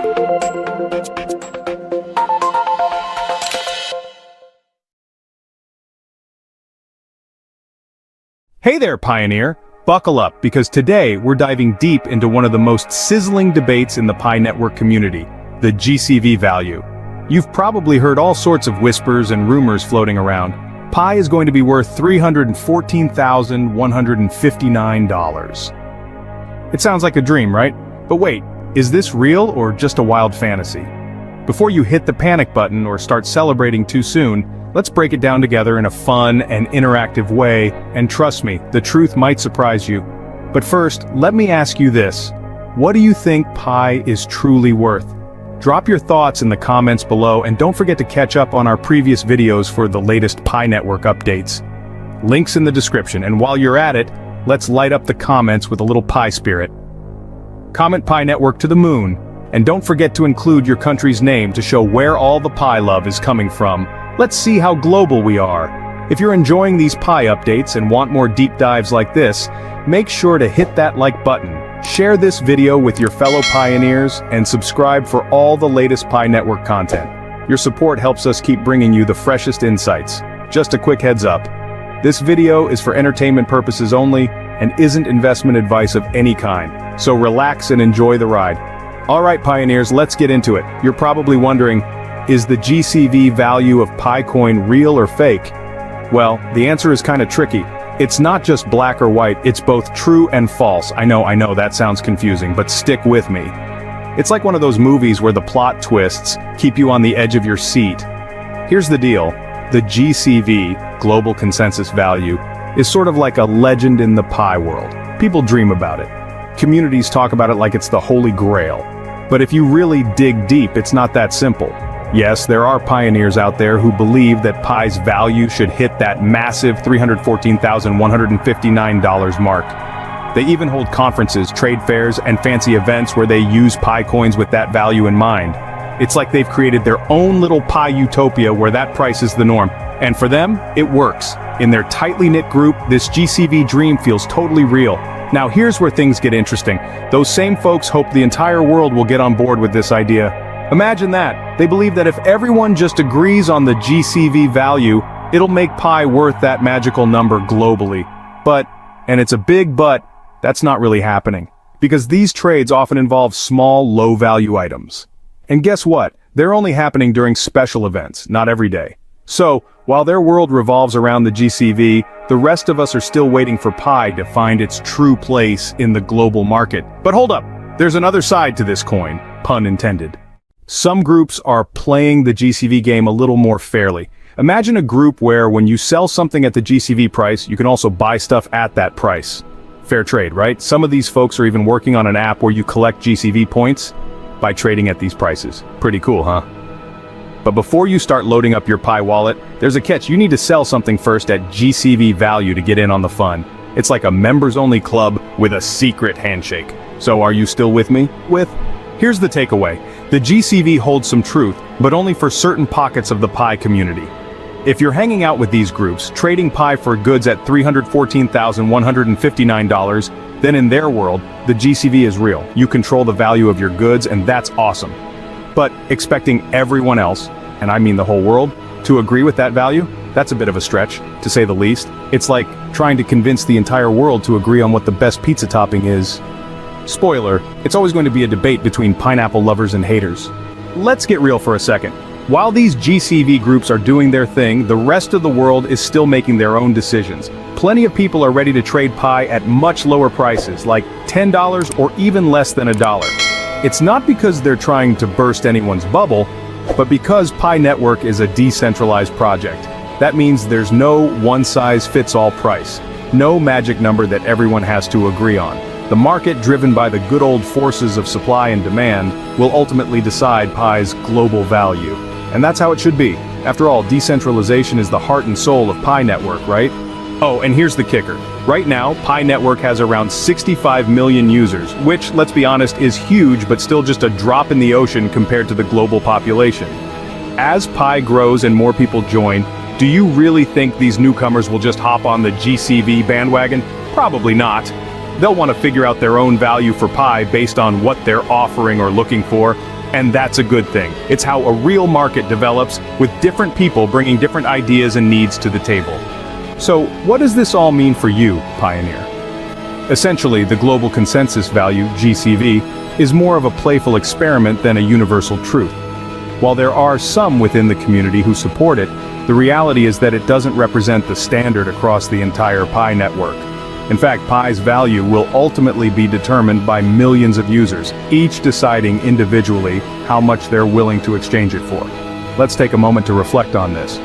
Hey there, Pioneer! Buckle up, because today we're diving deep into one of the most sizzling debates in the Pi Network community, the GCV value. You've probably heard all sorts of whispers and rumors floating around. Pi is going to be worth $314,159. It sounds like a dream, right? But wait, is this real or just a wild fantasy? Before you hit the panic button or start celebrating too soon, let's break it down together in a fun and interactive way, and trust me, the truth might surprise you. But first, let me ask you this. What do you think Pi is truly worth? Drop your thoughts in the comments below, and don't forget to catch up on our previous videos for the latest Pi Network updates. Links in the description, and while you're at it, let's light up the comments with a little Pi spirit. Comment Pi Network to the moon, and don't forget to include your country's name to show where all the Pi love is coming from. Let's see how global we are. If you're enjoying these Pi updates and want more deep dives like this, make sure to hit that like button, share this video with your fellow pioneers, and subscribe for all the latest Pi Network content. Your support helps us keep bringing you the freshest insights. Just a quick heads up. This video is for entertainment purposes only and isn't investment advice of any kind, so relax and enjoy the ride. Alright, Pioneers, let's get into it. You're probably wondering, is the GCV value of Pi coin real or fake? Well, the answer is kind of tricky. It's not just black or white, it's both true and false. I know, that sounds confusing, but stick with me. It's like one of those movies where the plot twists keep you on the edge of your seat. Here's the deal. The GCV, Global Consensus Value, is sort of like a legend in the Pi world. People dream about it. Communities talk about it like it's the Holy Grail. But if you really dig deep, it's not that simple. Yes, there are pioneers out there who believe that Pi's value should hit that massive $314,159 mark. They even hold conferences, trade fairs, and fancy events where they use Pi coins with that value in mind. It's like they've created their own little Pi utopia where that price is the norm. And for them, it works. In their tightly knit group, this GCV dream feels totally real. Now here's where things get interesting. Those same folks hope the entire world will get on board with this idea. Imagine that. They believe that if everyone just agrees on the GCV value, it'll make Pi worth that magical number globally. But, and it's a big but, that's not really happening. Because these trades often involve small, low-value items. And guess what? They're only happening during special events, not every day. So, while their world revolves around the GCV, the rest of us are still waiting for Pi to find its true place in the global market. But hold up, there's another side to this coin, pun intended. Some groups are playing the GCV game a little more fairly. Imagine a group where when you sell something at the GCV price, you can also buy stuff at that price. Fair trade, right? Some of these folks are even working on an app where you collect GCV points by trading at these prices. Pretty cool, huh? But before you start loading up your Pi wallet, there's a catch. You need to sell something first at GCV value to get in on the fun. It's like a members-only club with a secret handshake. So are you still with me? Here's the takeaway. The GCV holds some truth, but only for certain pockets of the Pi community. If you're hanging out with these groups, trading Pi for goods at $314,159, then in their world, the GCV is real. You control the value of your goods, and that's awesome. But expecting everyone else, and I mean the whole world, to agree with that value, that's a bit of a stretch, to say the least. It's like trying to convince the entire world to agree on what the best pizza topping is. Spoiler, it's always going to be a debate between pineapple lovers and haters. Let's get real for a second. While these GCV groups are doing their thing, the rest of the world is still making their own decisions. Plenty of people are ready to trade Pi at much lower prices, like $10 or even less than $1. It's not because they're trying to burst anyone's bubble, but because Pi Network is a decentralized project. That means there's no one-size-fits-all price, no magic number that everyone has to agree on. The market, driven by the good old forces of supply and demand, will ultimately decide Pi's global value. And that's how it should be. After all, decentralization is the heart and soul of Pi Network, right? Oh, and here's the kicker. Right now, Pi Network has around 65 million users, which, let's be honest, is huge, but still just a drop in the ocean compared to the global population. As Pi grows and more people join, do you really think these newcomers will just hop on the GCV bandwagon? Probably not. They'll want to figure out their own value for Pi based on what they're offering or looking for. And that's a good thing. It's how a real market develops, with different people bringing different ideas and needs to the table. So, what does this all mean for you, Pioneer? Essentially, the global consensus value, GCV, is more of a playful experiment than a universal truth. While there are some within the community who support it, the reality is that it doesn't represent the standard across the entire Pi network. In fact, Pi's value will ultimately be determined by millions of users, each deciding individually how much they're willing to exchange it for. Let's take a moment to reflect on this.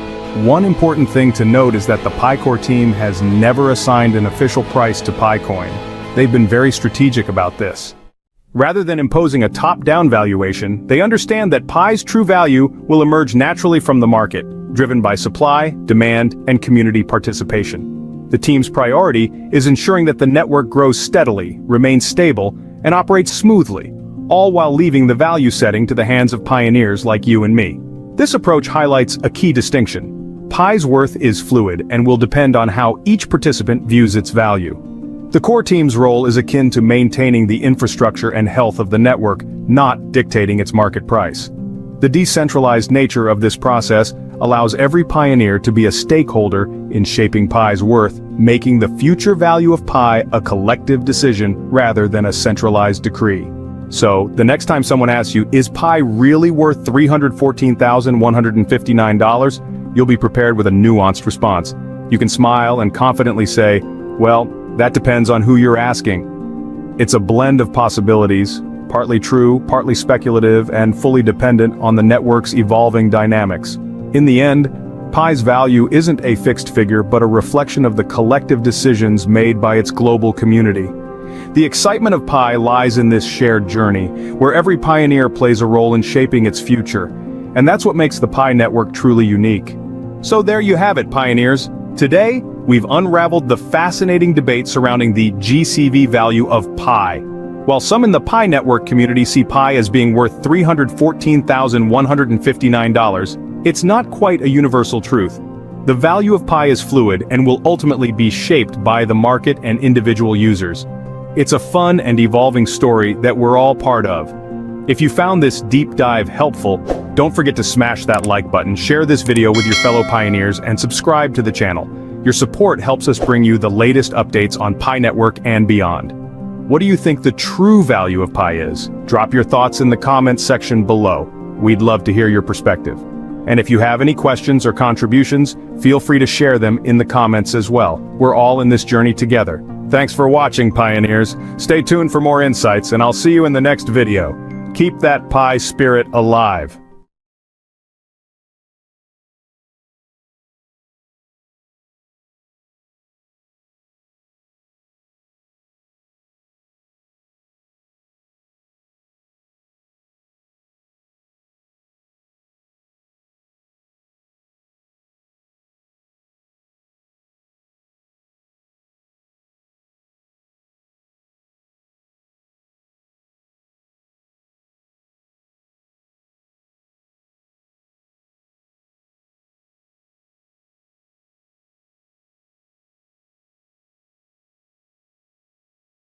One important thing to note is that the PiCore team has never assigned an official price to PiCoin. They've been very strategic about this. Rather than imposing a top-down valuation, they understand that Pi's true value will emerge naturally from the market, driven by supply, demand, and community participation. The team's priority is ensuring that the network grows steadily, remains stable, and operates smoothly, all while leaving the value setting to the hands of pioneers like you and me. This approach highlights a key distinction. Pi's worth is fluid and will depend on how each participant views its value. The core team's role is akin to maintaining the infrastructure and health of the network, not dictating its market price. The decentralized nature of this process allows every pioneer to be a stakeholder in shaping Pi's worth, making the future value of Pi a collective decision rather than a centralized decree. So, the next time someone asks you, is Pi really worth $314,159? You'll be prepared with a nuanced response. You can smile and confidently say, well, that depends on who you're asking. It's a blend of possibilities, partly true, partly speculative, and fully dependent on the network's evolving dynamics. In the end, Pi's value isn't a fixed figure but a reflection of the collective decisions made by its global community. The excitement of Pi lies in this shared journey, where every pioneer plays a role in shaping its future. And that's what makes the Pi network truly unique. So there you have it, pioneers. Today, we've unraveled the fascinating debate surrounding the GCV value of Pi. While some in the Pi network community see Pi as being worth $314,159, it's not quite a universal truth. The value of Pi is fluid and will ultimately be shaped by the market and individual users. It's a fun and evolving story that we're all part of. If you found this deep dive helpful, don't forget to smash that like button, share this video with your fellow pioneers, and subscribe to the channel. Your support helps us bring you the latest updates on Pi network and beyond. What do you think the true value of Pi is? Drop your thoughts in the comments section below. We'd love to hear your perspective. And if you have any questions or contributions, feel free to share them in the comments as well. We're all in this journey together. Thanks for watching, pioneers. Stay tuned for more insights, and I'll see you in the next video. Keep that Pi spirit alive.